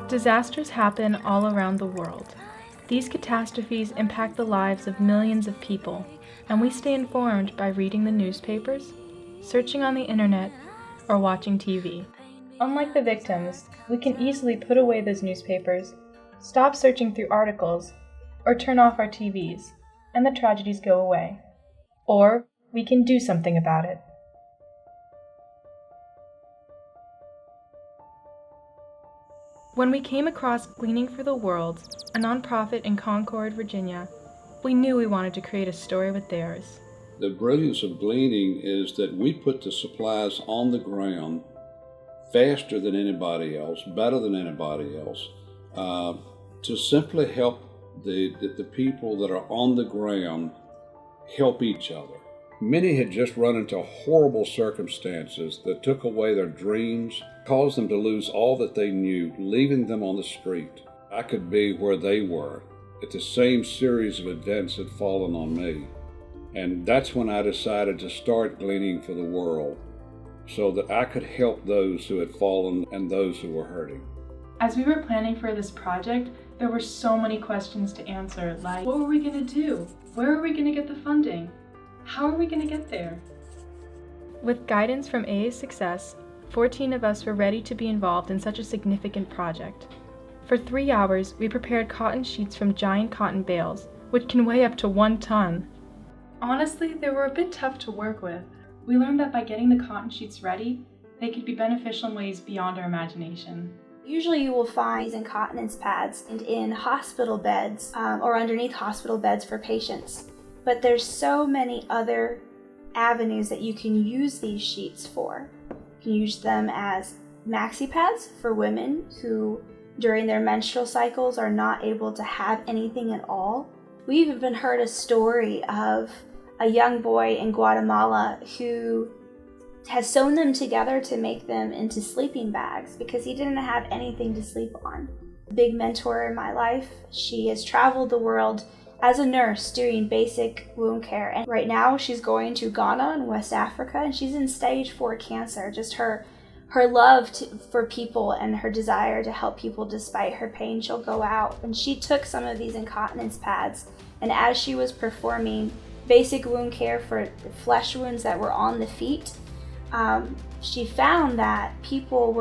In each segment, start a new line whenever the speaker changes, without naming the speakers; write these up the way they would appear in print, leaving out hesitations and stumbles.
Disasters happen all around the world. These catastrophes impact the lives of millions of people, and we stay informed by reading the newspapers, searching on the internet, or watching TV. Unlike the victims, we can easily put away those newspapers, stop searching through articles, or turn off our TVs, and the tragedies go away. Or we can do something about it. When we came across Gleaning for the World, a nonprofit in Concord, Virginia, we knew we wanted to create a story with theirs.
The brilliance of Gleaning is that we put the supplies on the ground faster than anybody else, better than anybody else, to simply help the people that are on the ground help each other. Many had just run into horrible circumstances that took away their dreams, caused them to lose all that they knew, leaving them on the street. I could be where they were if the same series of events had fallen on me. And that's when I decided to start Gleaning for the World, so that I could help those who had fallen and those who were hurting.
As we were planning for this project, there were so many questions to answer, like, what were we going to do? Where are we going to get the funding? How are we going to get there? With guidance from AA's Success, 14 of us were ready to be involved in such a significant project. For 3 hours, we prepared cotton sheets from giant cotton bales, which can weigh up to 1 ton. Honestly, they were a bit tough to work with. We learned that by getting the cotton sheets ready, they could be beneficial in ways beyond our imagination.
Usually you will find these incontinence pads in hospital beds or underneath hospital beds for patients. But there's so many other avenues that you can use these sheets for. You can use them as maxi pads for women who during their menstrual cycles are not able to have anything at all. We've even heard a story of a young boy in Guatemala who has sewn them together to make them into sleeping bags because he didn't have anything to sleep on. A big mentor in my life. She has traveled the world as a nurse doing basic wound care, and right now she's going to Ghana in West Africa, and she's in stage 4 cancer. Just her love for people and her desire to help people despite her pain, she'll go out. And she took some of these incontinence pads, and as she was performing basic wound care for flesh wounds that were on the feet, she found that people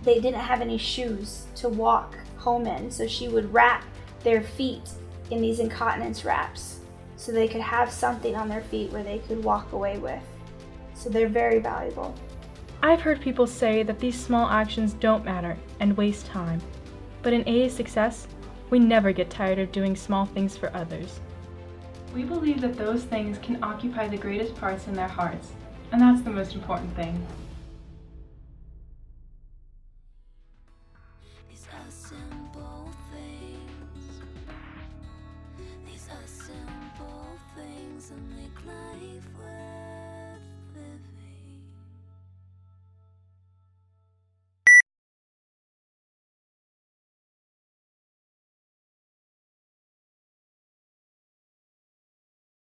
they didn't have any shoes to walk home in, so she would wrap their feet in these incontinence wraps so they could have something on their feet where they could walk away with. So they're very valuable.
I've heard people say that these small actions don't matter and waste time. But in AA's Success, we never get tired of doing small things for others. We believe that those things can occupy the greatest parts in their hearts, and that's the most important thing.